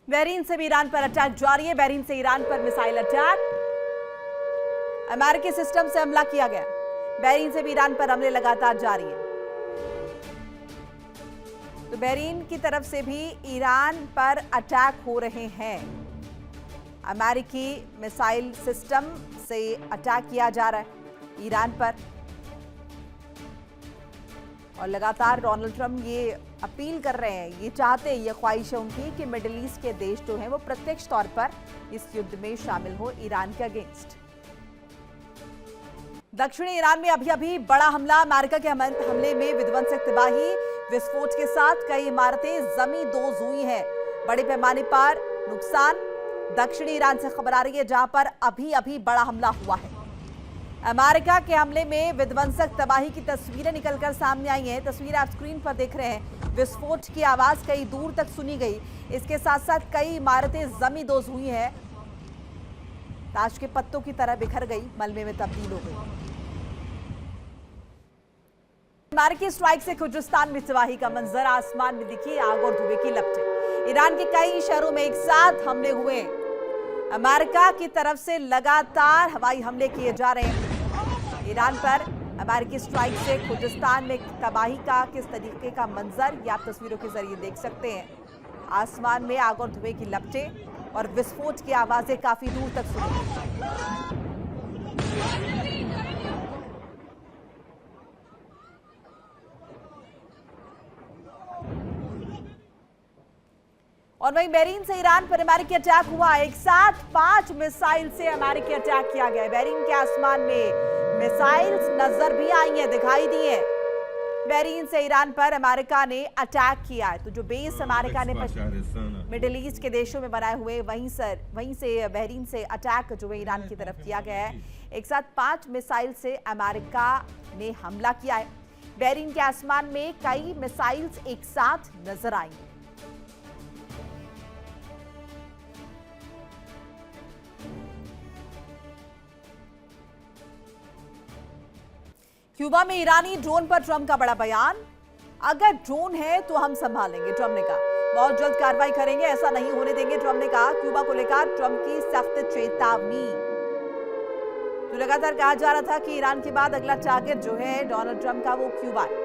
Bahrain से भी Iran पर अटैक जारी है। बहरीन से ईरान पर मिसाइल अटैक, अमेरिकी सिस्टम से हमला किया गया। बहरीन से भी ईरान पर हमले लगातार जारी हैं। तो बहरीन की तरफ से भी ईरान पर अटैक हो रहे हैं। अमेरिकी मिसाइल सिस्टम से अटैक किया जा रहा है ईरान पर, और लगातार डोनाल्ड ट्रंप ये अपील कर रहे हैं, ये चाहते हैं, ये ख्वाहिश है उनकी कि मिडिल ईस्ट के देश जो हैं वो प्रत्यक्ष तौर पर इस युद्ध में शामिल हो ईरान के अगेंस्ट। दक्षिणी ईरान में अभी बड़ा हमला, अमेरिका के हमले में विध्वंसक तबाही, विस्फोट के साथ कई इमारतें जमींदोज हुई हैं। बड़े पैमाने पर नुकसान। दक्षिणी ईरान से खबर आ रही है जहां पर अभी बड़ा हमला हुआ है। अमेरिका के हमले में विध्वंसक तबाही की तस्वीरें निकलकर सामने आई हैं। तस्वीरें आप स्क्रीन पर देख रहे हैं। विस्फोट की आवाज कई दूर तक सुनी गई। इसके साथ साथ कई इमारतें जमींदोज हुई हैं, ताश के पत्तों की तरह बिखर गई, मलबे में तब्दील हो गई। अमेरिकी स्ट्राइक से खुजस्तान में तबाही का मंजर, आसमान में दिखी आग और धुएं की लपटें। ईरान के कई शहरों में एक साथ हमले हुए। अमेरिका की तरफ से लगातार हवाई हमले किए जा रहे हैं ईरान पर। अमेरिकी स्ट्राइक से खुजस्तान में तबाही का किस तरीके का मंजर ये आप तस्वीरों के जरिए देख सकते हैं। आसमान में आग और धुएं की लपटें और विस्फोट की आवाजें काफी दूर तक सुनी। और वहीं बहरीन से ईरान पर अमेरिकी अटैक हुआ। एक साथ 5 मिसाइल से अमेरिकी अटैक किया गया। बहरीन के आसमान में मिसाइल्स नजर भी आई हैं, दिखाई दी हैं। बहरीन से ईरान पर अमेरिका ने अटैक किया है। तो जो बेस अमेरिका ने मिडिल ईस्ट के देशों में बनाए हुए, वहीं से बहरीन से अटैक जो है ईरान की तरफ किया गया है। एक साथ 5 मिसाइल से अमेरिका ने हमला किया है। बहरीन के आसमान में कई मिसाइल्स एक साथ नजर आई। क्यूबा में ईरानी ड्रोन पर ट्रंप का बड़ा बयान। अगर ड्रोन है तो हम संभालेंगे, ट्रंप ने कहा। बहुत जल्द कार्रवाई करेंगे, ऐसा नहीं होने देंगे, ट्रंप ने कहा। क्यूबा को लेकर ट्रंप की सख्त चेतावनी। तो लगातार कहा जा रहा था कि ईरान के बाद अगला टारगेट जो है डोनाल्ड ट्रंप का वो क्यूबा है।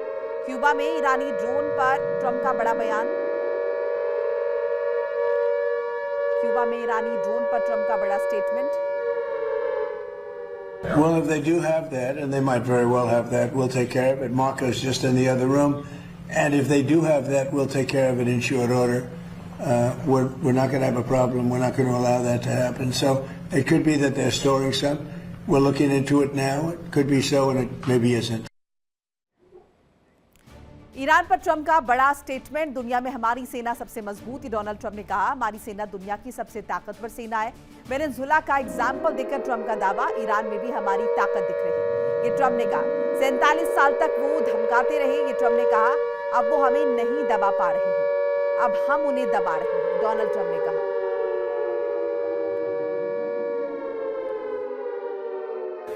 क्यूबा में ईरानी ड्रोन पर ट्रंप का बड़ा बयान। क्यूबा में ईरानी ड्रोन पर ट्रंप का बड़ा statement. Well, if they do have that, and they might very well have that, we'll take care of it. Marco's just in the other room. And if they do have that, we'll take care of it in short order. We're not going to have a problem. We're not going to allow that to happen. So it could be that they're storing some. We're looking into it now. It could be so, and it maybe isn't. Iran पर Trump का बड़ा statement. दुनिया में हमारी सेना सबसे मजबूत, Donald Trump ने कहा। हमारी सेना दुनिया की सबसे ताकतवर सेना है। वेनेजुएला का एग्जाम्पल देकर ट्रंप का दावा, ईरान में भी हमारी ताकत दिख रही, ये ट्रंप ने कहा। 47 साल तक वो धमकाते रहे, ये ट्रंप ने कहा। अब वो हमें नहीं दबा पा रहे हैं, अब हम उन्हें दबा रहे हैं, डोनाल्ड ट्रंप ने कहा।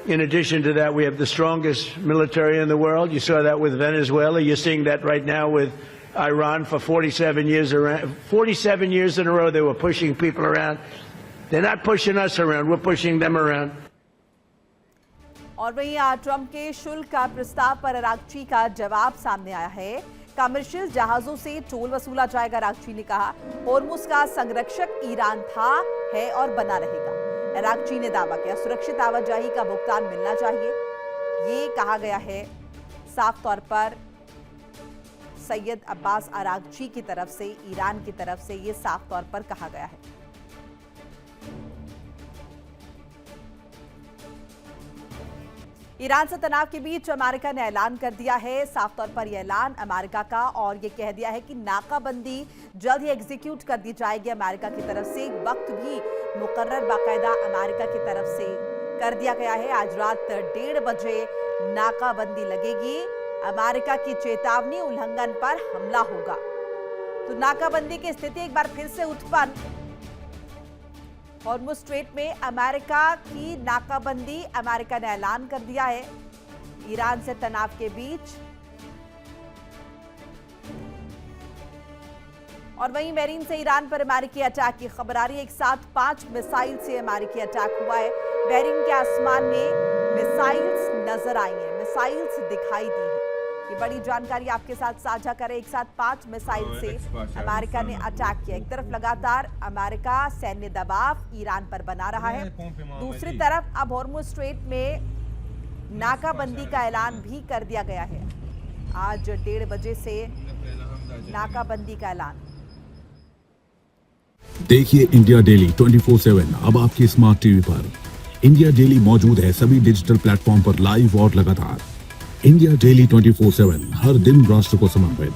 In addition to that, we have the strongest military in the world. You saw that with Venezuela. You're seeing that right now with Iran. For 47 years in a row, they were pushing people around. They're not pushing us around. We're pushing them around. और वहीं Trump के शुल्क का प्रस्ताव पर Araghchi का जवाब सामने आया है। कमर्शियल जहाजों से टोल वसूला जाएगा, अरागची ने कहा। होर्मुज का संरक्षक ईरान था, है और बना रहेगा। अरागची ने दावा किया सुरक्षित आवाजाही का भुगतान मिलना चाहिए, ये कहा गया है साफ तौर पर। सैयद अब्बास अरागची की तरफ से, ईरान की तरफ से ये साफ तौर पर कहा गया है। ईरान से तनाव के बीच अमेरिका ने ऐलान कर दिया है, साफ तौर पर यह ऐलान अमेरिका का, और यह कह दिया है कि नाकाबंदी जल्द ही एग्जीक्यूट कर दी जाएगी अमेरिका की तरफ से। वक्त भी मुकर्रर बाकायदा अमेरिका की तरफ से कर दिया गया है। आज रात 1:30 बजे नाकाबंदी लगेगी। अमेरिका की चेतावनी, उल्लंघन पर हमला होगा। तो नाकाबंदी की स्थिति एक बार फिर से उत्पन्न। हॉर्मुज स्ट्रेट में अमेरिका की नाकाबंदी, अमेरिका ने ऐलान कर दिया है ईरान से तनाव के बीच। और वहीं मेरीन से ईरान पर अमेरिकी अटैक की खबर आ रही है। एक साथ 5 मिसाइल से अमेरिकी अटैक हुआ है। बहरीन के आसमान में मिसाइल्स नजर आई हैं, मिसाइल्स दिखाई दी हैं। ये बड़ी जानकारी आपके साथ साझा करें। एक साथ 5 मिसाइल से अमेरिका ने अटैक किया। एक तरफ लगातार अमेरिका सैन्य दबाव ईरान पर बना रहा है, दूसरी तरफ अब हॉर्मुज स्ट्रेट में नाकाबंदी का ऐलान भी कर दिया गया है। आज 1:30 बजे से नाकाबंदी का ऐलान। देखिए इंडिया डेली 24/7 अब आपके स्मार्ट टीवी पर। इंडिया डेली मौजूद है सभी डिजिटल प्लेटफॉर्म पर लाइव और लगातार। इंडिया डेली 24/7 हर दिन राष्ट्र को समर्पित।